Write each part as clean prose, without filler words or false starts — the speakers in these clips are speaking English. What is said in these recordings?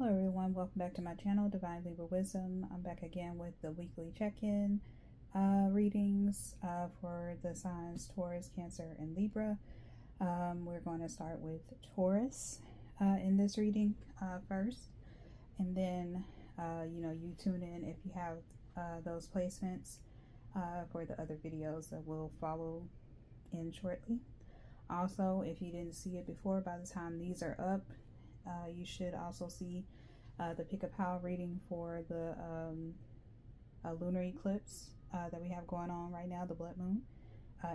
Hello everyone, welcome back to my channel, Divine Libra Wisdom. I'm back again with the weekly check-in readings for the signs Taurus, Cancer, and Libra. We're going to start with Taurus in this reading first, and then you tune in if you have those placements for the other videos that will follow in shortly. Also, if you didn't see it before, by the time these are up, you should also see the Pick a Pile reading for the lunar eclipse that we have going on right now, the blood moon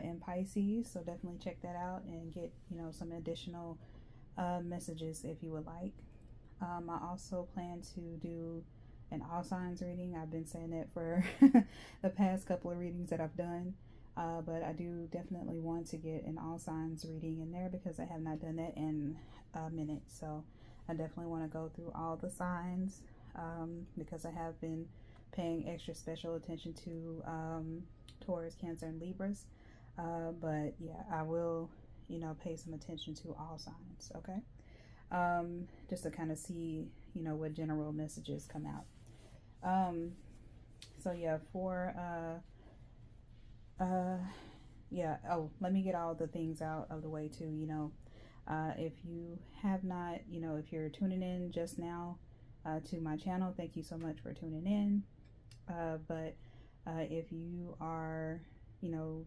in Pisces. So definitely check that out and get some additional messages if you would like. I also plan to do an all signs reading. I've been saying it for the past couple of readings that I've done. But I do definitely want to get an all signs reading in there because I have not done that in a minute. So I definitely want to go through all the signs because I have been paying extra special attention to Taurus, Cancer, and Libras. But yeah, I will, pay some attention to all signs, okay? Just to kind of see, what general messages come out. So yeah, for let me get all the things out of the way too. If you have not, if you're tuning in just now to my channel, thank you so much for tuning in. But if you are,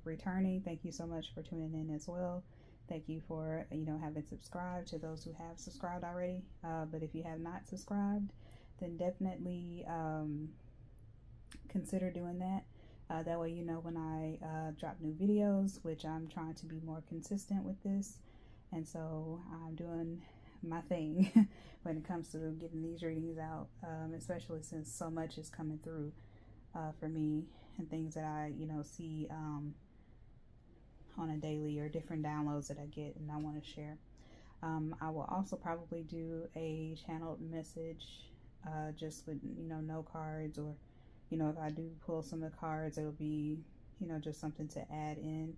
returning, thank you so much for tuning in as well. Thank you for, having subscribed, to those who have subscribed already. But if you have not subscribed, then definitely consider doing that. That way when I drop new videos, which I'm trying to be more consistent with this, and so I'm doing my thing when it comes to getting these readings out, especially since so much is coming through for me and things that I see on a daily or different downloads that I get and I want to share. I will also probably do a channeled message just with no cards, or if I do pull some of the cards, it'll be, just something to add in.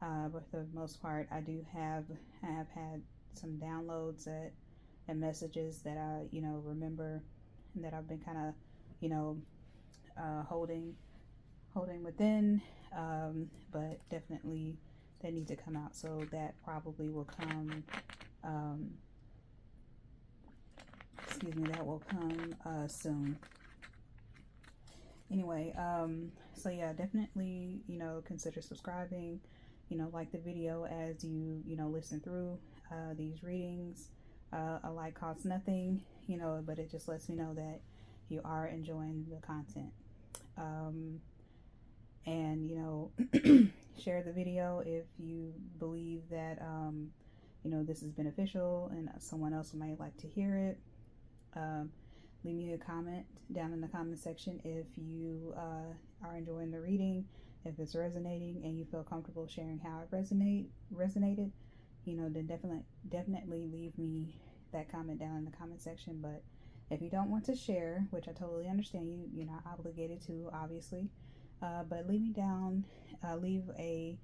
But for the most part, I have had some downloads and messages that I, remember, and that I've been kind of, holding within. But definitely they need to come out. So that probably will come, that will come soon. Anyway, so yeah, definitely, consider subscribing, like the video as you, listen through these readings. A like costs nothing, but it just lets me know that you are enjoying the content. And, share the video if you believe that, this is beneficial and someone else might like to hear it. Leave me a comment down in the comment section if you are enjoying the reading, if it's resonating and you feel comfortable sharing how it resonated, then definitely leave me that comment down in the comment section. But if you don't want to share, which I totally understand, you're not obligated to, obviously, but leave me down, leave a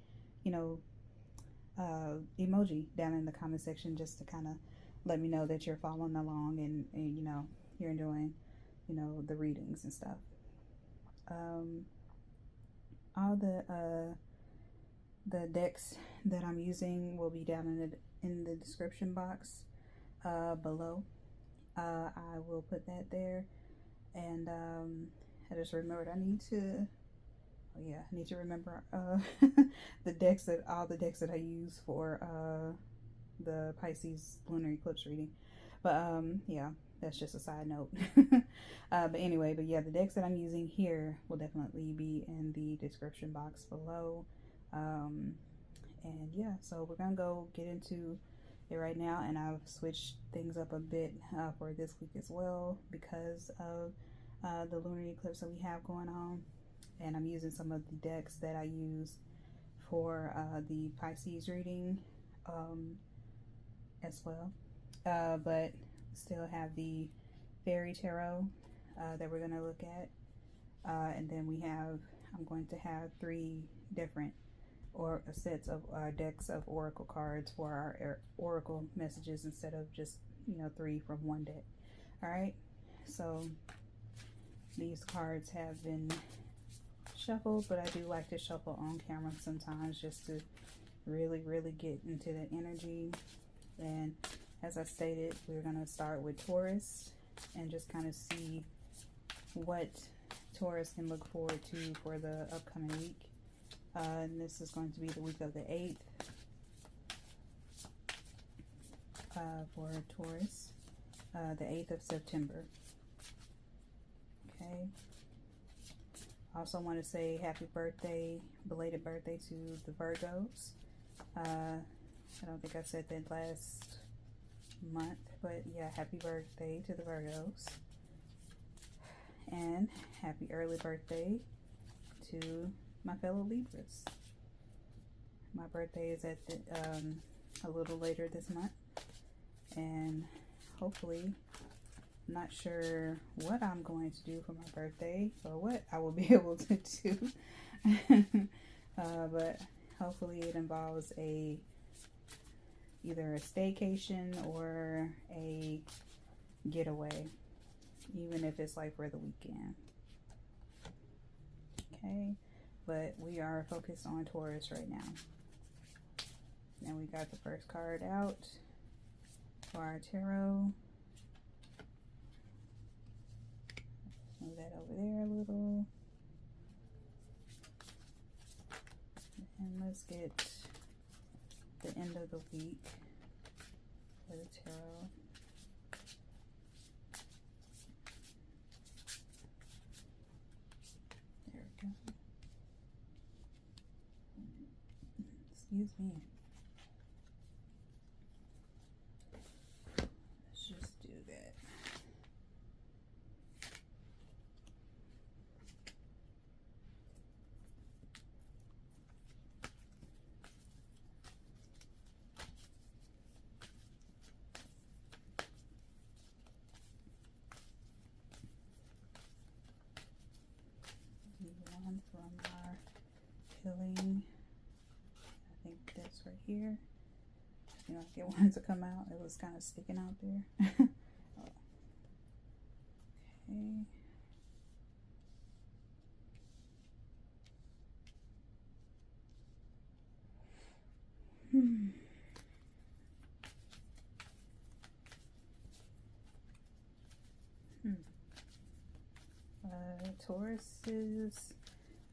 emoji down in the comment section just to kind of let me know that you're following along and you're enjoying the readings and stuff. All the decks that I'm using will be down in the description box below. I will put that there. And I just remembered I need to remember all the decks that I use for the Pisces lunar eclipse reading. But yeah, that's just a side note. But yeah, the decks that I'm using here will definitely be in the description box below. And yeah, so we're gonna go get into it right now, and I've switched things up a bit for this week as well because of the lunar eclipse that we have going on, and I'm using some of the decks that I use for the Pisces reading as well, but still have the fairy tarot that we're going to look at, and then I'm going to have 3 different sets of decks of oracle cards for our oracle messages instead of just 3 from one deck. All right, so these cards have been shuffled, but I do like to shuffle on camera sometimes just to really get into the energy. And as I stated, we're going to start with Taurus and just kind of see what Taurus can look forward to for the upcoming week. And this is going to be the week of the 8th for Taurus, the 8th of September. Okay. Also want to say happy birthday, belated birthday to the Virgos. I don't think I said that last month, but yeah, happy birthday to the Virgos. And happy early birthday to my fellow Libras. My birthday is at the, a little later this month, and hopefully, I'm not sure what I'm going to do for my birthday or what I will be able to do, but hopefully it involves either a staycation or a getaway, even if it's like for the weekend. Okay, but we are focused on Taurus right now. And we got the first card out for our tarot. Move that over there a little. And let's get the end of the week for the tarot. There we go. Excuse me. Let's just do that. One from our healing. I think that's right here. You know, I wanted to come out. It was kind of sticking out there. Oh. Okay. Tauruses,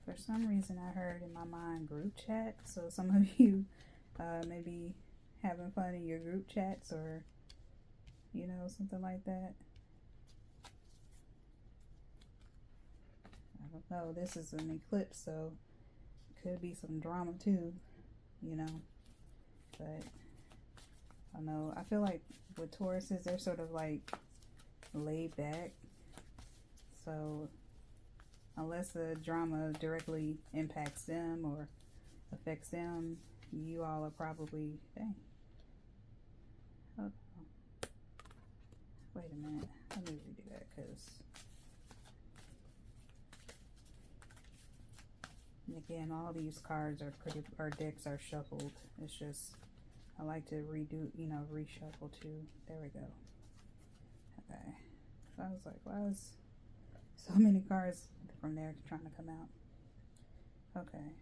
for some reason I heard in my mind group chat, so some of you may be having fun in your group chats or, you know, something like that. I don't know, this is an eclipse, so could be some drama too, you know, but I don't know, I feel like with Tauruses, they're sort of like laid back, so unless the drama directly impacts them or affects them, you all are probably, dang. Oh, wait a minute. Let me redo that because, again, all these cards are our decks are shuffled. It's just, I like to redo, you know, reshuffle too. There we go. Okay. So I was like, why is so many cards from there trying to come out? Okay.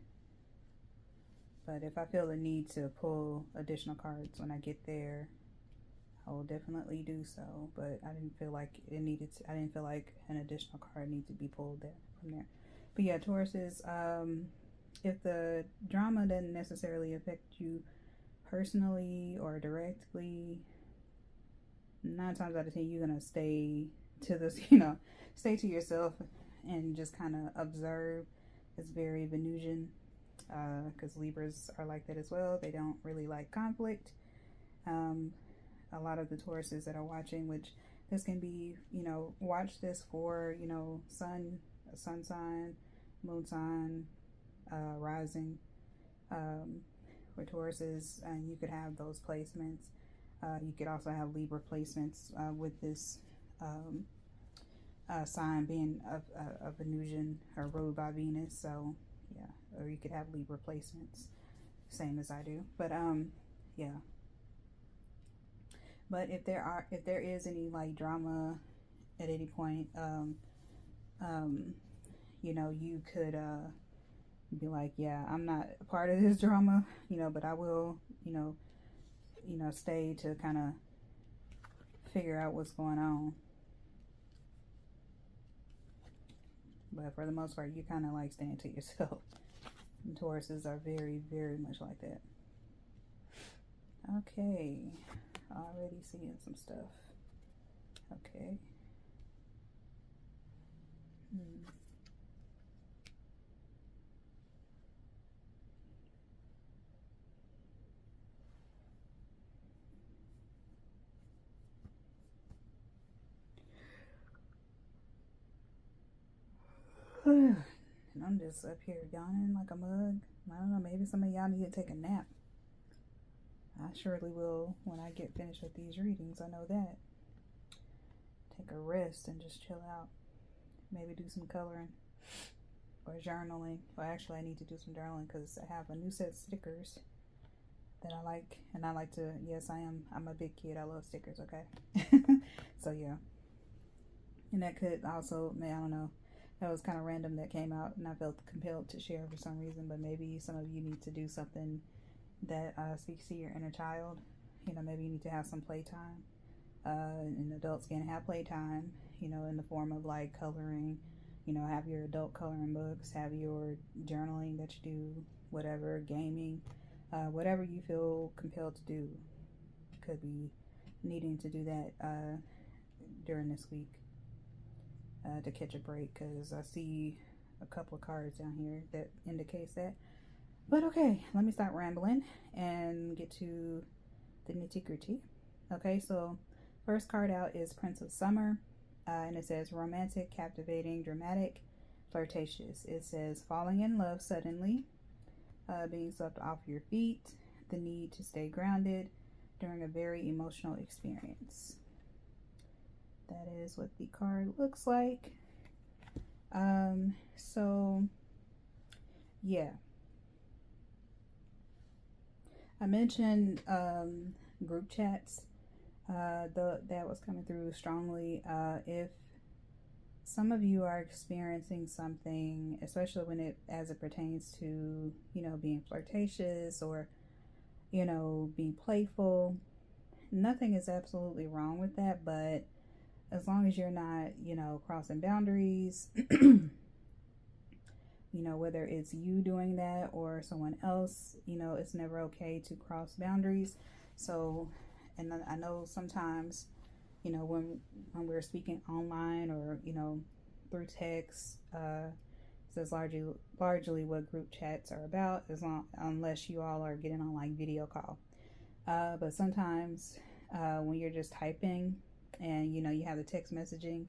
But if I feel the need to pull additional cards when I get there, I will definitely do so. But I didn't feel like it needed to, I didn't feel like an additional card needed to be pulled there from there. But yeah, Tauruses, if the drama doesn't necessarily affect you personally or directly, 9 times out of 10 you're gonna stay to this, you know, stay to yourself and just kind of observe. It's very Venusian, because Libras are like that as well. They don't really like conflict. A lot of the Tauruses that are watching, which this can be, you know, watch this for, you know, sun sign, moon sign, rising, for Tauruses, and you could have those placements. You could also have Libra placements with this sign being a Venusian or ruled by Venus. So yeah, or you could have Libra placements, same as I do. But yeah. But if there is any like drama at any point. You know, you could be like, yeah, I'm not a part of this drama, you know, but I will, you know, stay to kind of figure out what's going on. But for the most part, you kind of like staying to yourself. And Tauruses are very, very much like that. Okay, already seeing some stuff. Okay. And I'm just up here yawning like a mug. I don't know, maybe some of y'all need to take a nap. I surely will when I get finished with these readings. I know that. Take a rest and just chill out. Maybe do some coloring or journaling. Well, actually, I need to do some journaling because I have a new set of stickers that I like. And I like to, yes, I'm a big kid. I love stickers, okay? So, yeah. And that could also, I don't know. That was kind of random that came out and I felt compelled to share for some reason. But maybe some of you need to do something that speaks to your inner child. You know, maybe you need to have some playtime. And adults can have playtime, you know, in the form of like coloring, you know, have your adult coloring books, have your journaling that you do, whatever, gaming, whatever you feel compelled to do. Could be needing to do that during this week to catch a break, because I see a couple of cards down here that indicates that. But okay, let me stop rambling and get to the nitty-gritty. Okay, so first card out is Prince of Summer, and it says romantic, captivating, dramatic, flirtatious. It says falling in love suddenly, being swept off your feet, the need to stay grounded during a very emotional experience. That is what the card looks like. So yeah, I mentioned group chats. That was coming through strongly. If some of you are experiencing something, especially as it pertains to, you know, being flirtatious or, you know, being playful, nothing is absolutely wrong with that, but as long as you're not, you know, crossing boundaries, you know, whether it's you doing that or someone else, you know, it's never okay to cross boundaries. So, and I know sometimes, you know, when we're speaking online or, you know, through text, that's largely what group chats are about, unless you all are getting on like video call. But sometimes when you're just typing and, you know, you have the text messaging,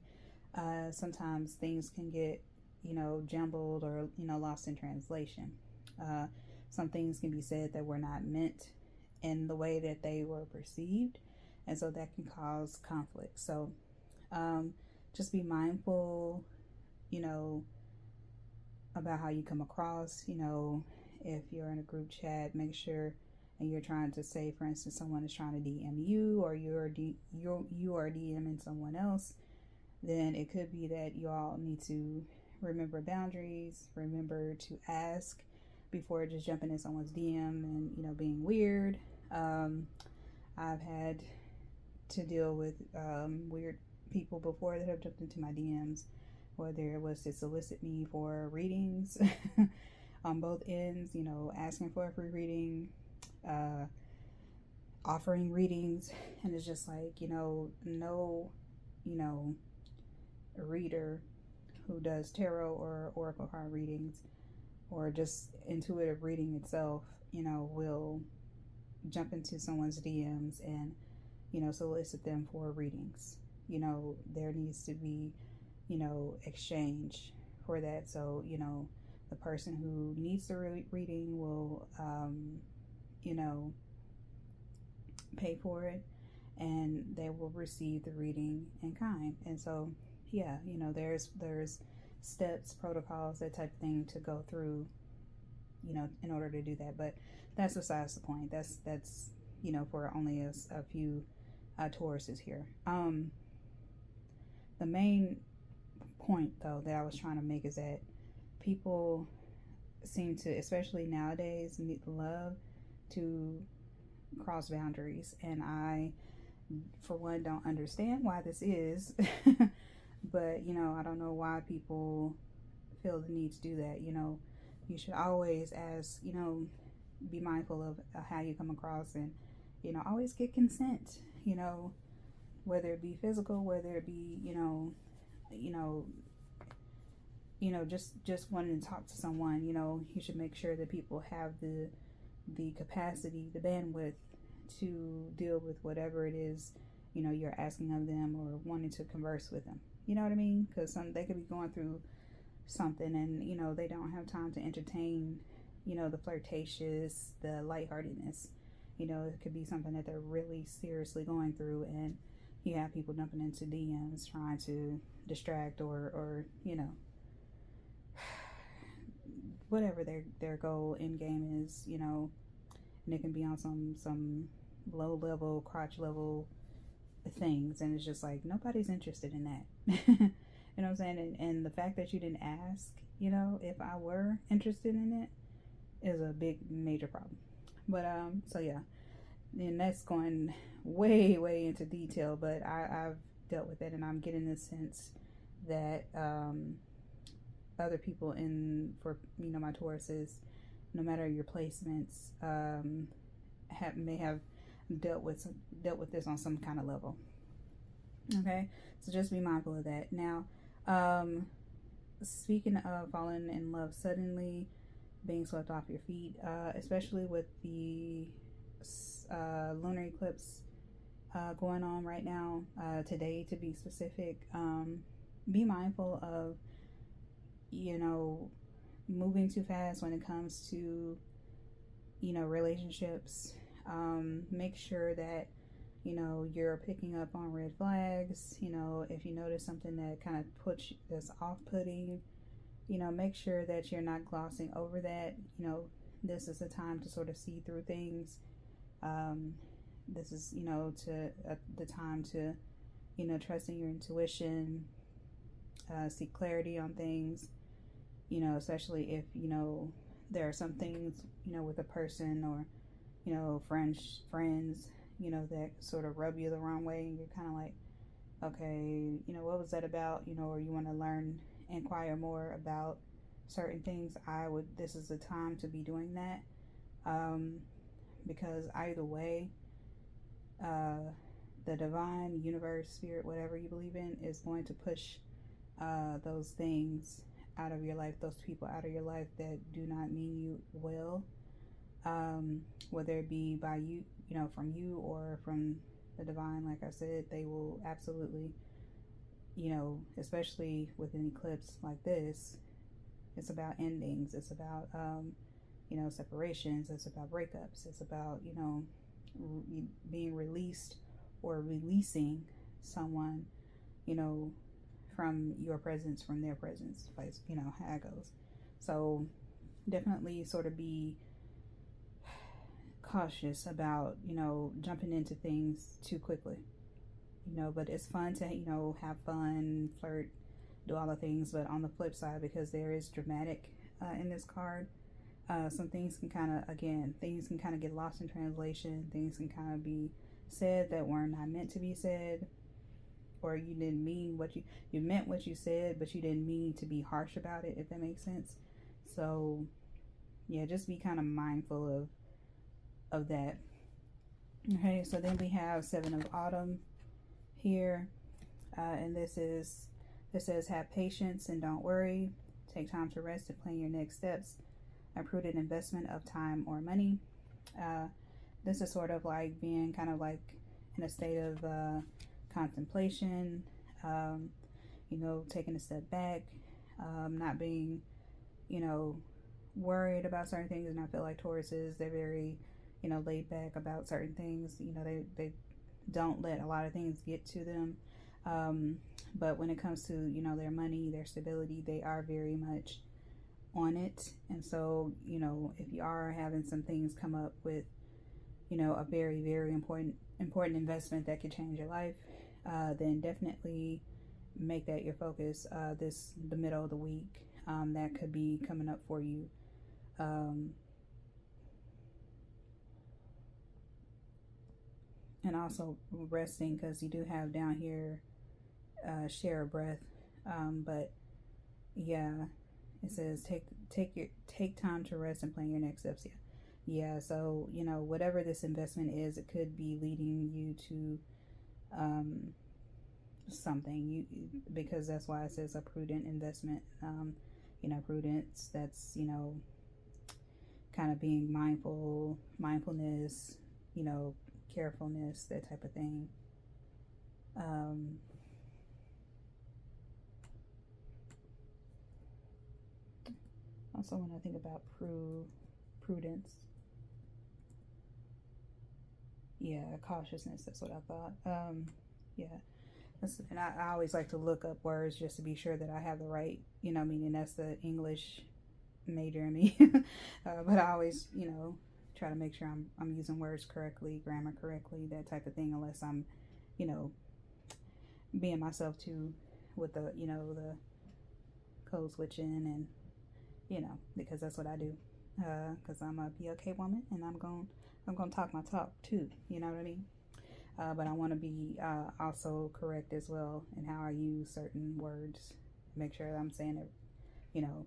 sometimes things can get, you know, jumbled or, you know, lost in translation. Some things can be said that were not meant in the way that they were perceived, and so that can cause conflict. So just be mindful, you know, about how you come across. You know, if you're in a group chat, make sure, and you're trying to say, for instance, someone is trying to DM you, or you are DMing someone else, then it could be that you all need to remember boundaries, remember to ask before just jumping in someone's DM and, you know, being weird. I've had to deal with weird people before that have jumped into my DMs, whether it was to solicit me for readings on both ends, you know, asking for a free reading, offering readings, and it's just like, you know, no, you know, a reader who does tarot or oracle card readings or just intuitive reading itself, you know, will jump into someone's DMs and, you know, solicit them for readings. You know, there needs to be, you know, exchange for that. So, you know, the person who needs the reading will, you know, pay for it, and they will receive the reading in kind. And so, yeah, you know, there's steps, protocols, that type of thing to go through, you know, in order to do that. But that's besides the point. That's you know, for only a few Tauruses here. the main point though that I was trying to make is that people seem to, especially nowadays, love to cross boundaries, and I, for one, don't understand why this is. But I don't know why people feel the need to do that. You should always, as be mindful of how you come across, and always get consent, whether it be physical, whether it be just wanting to talk to someone. You should make sure that people have the capacity, the bandwidth to deal with whatever it is you're asking of them, or wanting to converse with them. You know what I mean? Because they could be going through something, and they don't have time to entertain the flirtatious, the lightheartedness. It could be something that they're really seriously going through, and you have people dumping into DMs trying to distract or whatever their goal in game is, and it can be on some low level, crotch level things, and it's just like nobody's interested in that. You know what I'm saying? And the fact that you didn't ask, if I were interested in it, is a big major problem. But so yeah, and that's going way into detail, but I've dealt with it, and I'm getting the sense that other people for my Tauruses, no matter your placements, may have dealt with this on some kind of level. Okay, so just be mindful of that. Now, speaking of falling in love suddenly, being swept off your feet, especially with the lunar eclipse going on right now, today to be specific, be mindful of moving too fast when it comes to relationships. Make sure that you're picking up on red flags. If you notice something that kind of that's off-putting, make sure that you're not glossing over that. This is a time to sort of see through things. This is the time to trust in your intuition, seek clarity on things, especially if there are some things with a person, or friends that sort of rub you the wrong way, and you're kind of like, okay, what was that about, or you want to inquire more about certain things. This is the time to be doing that, because either way, the divine, universe, spirit, whatever you believe in, is going to push those things out of your life, those people out of your life that do not mean you well, whether it be by you, from you, or from the divine. Like I said, they will absolutely, especially with an eclipse like this, it's about endings, it's about separations, it's about breakups, it's about being released or releasing someone from your presence, from their presence, like how it goes. So definitely sort of be cautious about jumping into things too quickly, but it's fun to have fun, flirt, do all the things. But on the flip side, because there is dramatic in this card, some things can kind of get lost in translation. Things can kind of be said that were not meant to be said, or you didn't mean you meant what you said, but you didn't mean to be harsh about it, if that makes sense. So yeah, just be kind of mindful of that. Okay, so then we have Seven of Autumn here, and this says, have patience and don't worry. Take time to rest and plan your next steps. A prudent investment of time or money. This is sort of like being kind of like in a state of contemplation, taking a step back, not being, worried about certain things. And I feel like Tauruses, they're very, laid back about certain things. They don't let a lot of things get to them. But when it comes to, their money, their stability, they are very much on it. And so, if you are having some things come up with, a very important investment that could change your life, then definitely make that your focus the middle of the week. That could be coming up for you. And also resting, because you do have down here share a breath. But yeah, it says take time to rest and plan your next steps. Yeah. So whatever this investment is, it could be leading you to something, because that's why it says a prudent investment. Prudence, that's kind of being mindfulness, carefulness, that type of thing. Also, when I think about prudence, yeah, cautiousness, that's what I thought. Yeah, and I always like to look up words just to be sure that I have the right, meaning. That's the English major in me. But I always, try to make sure I'm using words correctly, grammar correctly, that type of thing, unless I'm, being myself too with the, the code switching, and, because that's what I do. Because I'm a BLK woman, and I'm gonna talk my talk too, you know what I mean? But I want to be also correct as well in how I use certain words. Make sure that I'm saying it,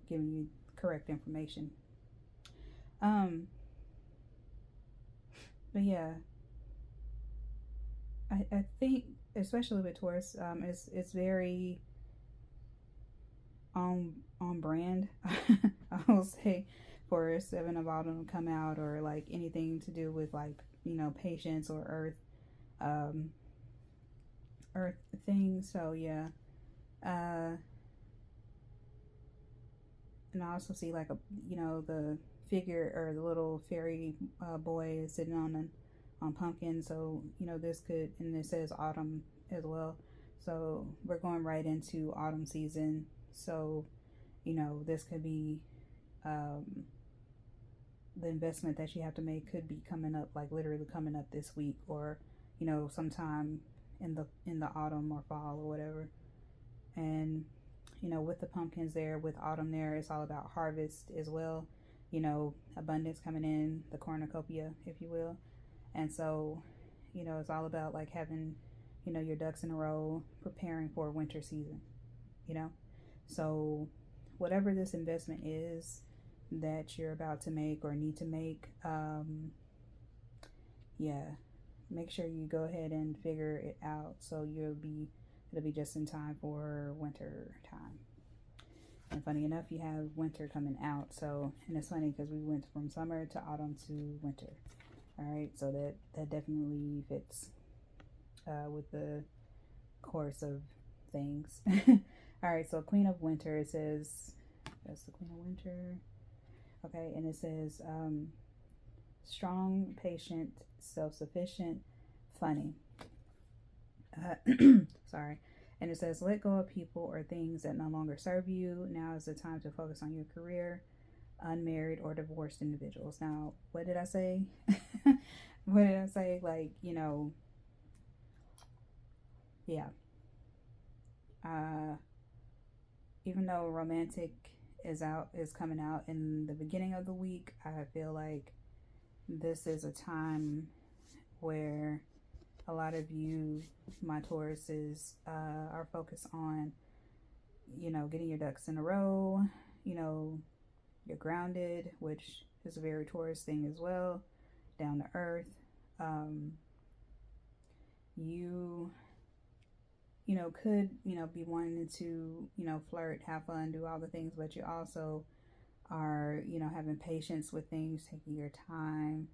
giving you correct information. But yeah, I think, especially with Taurus, it's very on brand. I will say, for Seven of Autumn to come out, or like anything to do with like patience or earth things. So yeah, and I also see like the figure, or the little fairy boy sitting on pumpkin. So this could, and it says autumn as well. So we're going right into autumn season. So this could be the investment that you have to make could be coming up, like literally coming up this week, or sometime in the autumn or fall or whatever. And with the pumpkins there, with autumn there, it's all about harvest as well. Abundance coming in, the cornucopia, if you will. And so it's all about like having your ducks in a row, preparing for winter season. So whatever this investment is that you're about to make or need to make, yeah, make sure you go ahead and figure it out, so it'll be just in time for winter time. And funny enough, you have winter coming out. So, and it's funny because we went from summer to autumn to winter. All right, so that definitely fits with the course of things. All right, so Queen of Winter, it says, that's the Queen of Winter. Okay, and it says strong, patient, self-sufficient, funny. Sorry. And it says, let go of people or things that no longer serve you. Now is the time to focus on your career. Unmarried or divorced individuals. Now, what did I say? What did I say? Like, yeah. Even though romantic is coming out in the beginning of the week, I feel like this is a time where a lot of you, my Tauruses, are focused on, getting your ducks in a row. You're grounded, which is a very Taurus thing as well, down to earth. You could, be wanting to, flirt, have fun, do all the things, but you also are, having patience with things, taking your time,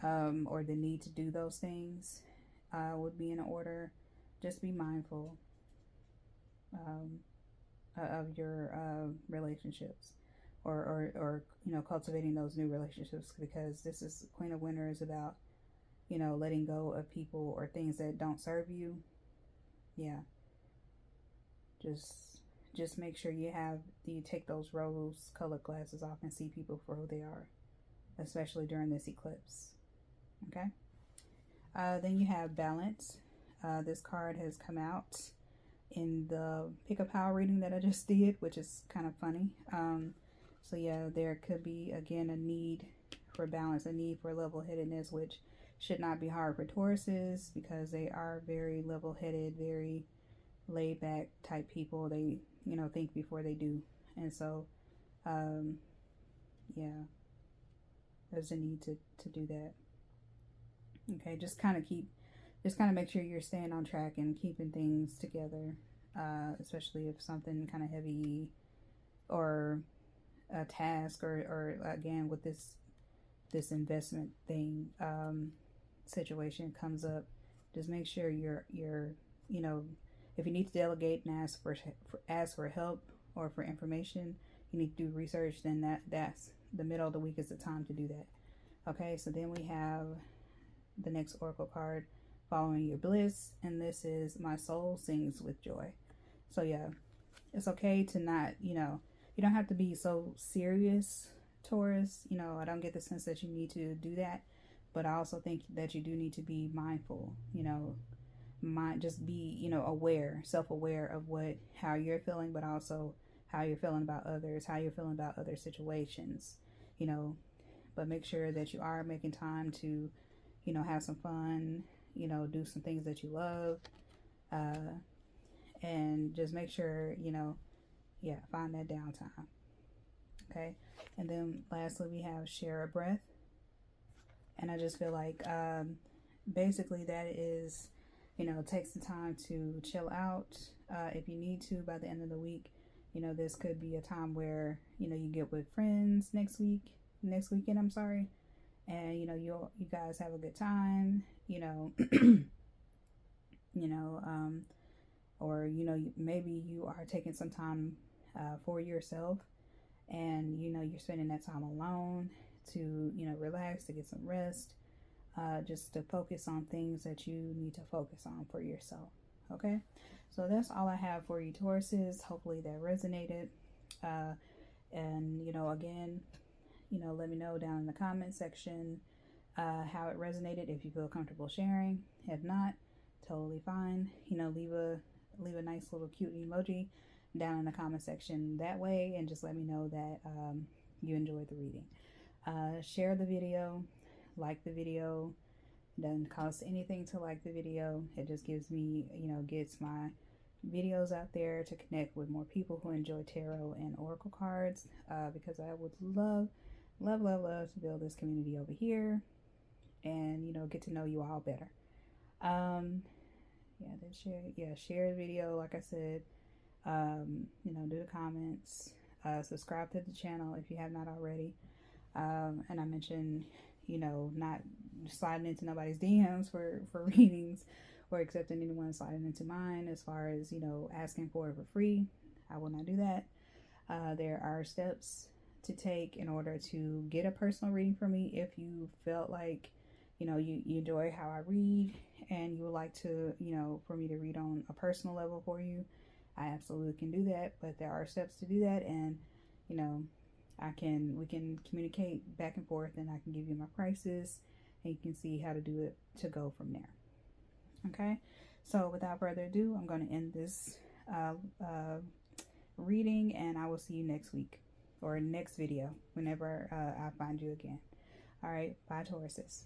or the need to do those things would be in order. Just be mindful of your relationships, or cultivating those new relationships, because this is Queen of Winter is about letting go of people or things that don't serve you. Yeah, just make sure you take those rose colored glasses off and see people for who they are, especially during this eclipse. Okay. Then you have Balance. This card has come out. in the pick a power reading that I just did, which is kind of funny. So yeah, there could be, again, a need for balance, a need for level-headedness, which should not be hard for Tauruses because they are very level-headed, very laid-back type people. They, you know, think before they do. And so, yeah, there's a need to do that. Okay, just kind of make sure you're staying on track and keeping things together, especially if something kind of heavy or a task or again with this investment thing situation comes up. Just make sure you're you know, if you need to delegate and ask for help or for information, you need to do research, then that's the middle of the week is the time to do that. Okay, so then we have the next oracle card, following your bliss, and this is my soul sings with joy. So yeah, it's okay to not, you know, you don't have to be so serious, Taurus. You know, I don't get the sense that you need to do that, but I also think that you do need to be mindful, you know, just be, you know, aware, self-aware of how you're feeling, but also how you're feeling about others, how you're feeling about other situations, you know, but make sure that you are making time to, you know, have some fun, you know, do some things that you love, and just make sure, you know, yeah, find that downtime. Okay, and then lastly we have share a breath, and I just feel like basically that is, you know, take some time to chill out. If you need to, by the end of the week, you know, this could be a time where, you know, you get with friends next weekend, I'm sorry, and you know, you guys have a good time, you know. You know, or you know, maybe you are taking some time for yourself, and you know, you're spending that time alone to, you know, relax, to get some rest, just to focus on things that you need to focus on for yourself. Okay, so that's all I have for you, Tauruses. Hopefully that resonated, and you know, again, you know, let me know down in the comment section how it resonated, if you feel comfortable sharing. If not, totally fine. You know, leave a nice little cute emoji down in the comment section that way, and just let me know that you enjoyed the reading. Share the video, like the video. It doesn't cost anything to like the video. It just gives me, you know, gets my videos out there to connect with more people who enjoy tarot and oracle cards, because I would love to build this community over here and, you know, get to know you all better. Share the video, like I said. You know, do the comments, subscribe to the channel if you have not already. And I mentioned, you know, not sliding into nobody's DMs for readings, or accepting anyone sliding into mine as far as, you know, asking for it for free. I will not do that. There are steps to take in order to get a personal reading from me. If you felt like, you know, you enjoy how I read and you would like to, you know, for me to read on a personal level for you, I absolutely can do that. But there are steps to do that, and you know, we can communicate back and forth, and I can give you my prices, and you can see how to do it to go from there. Okay, so without further ado, I'm going to end this reading, and I will see you next week or next video whenever I find you again. All right, bye, Tauruses.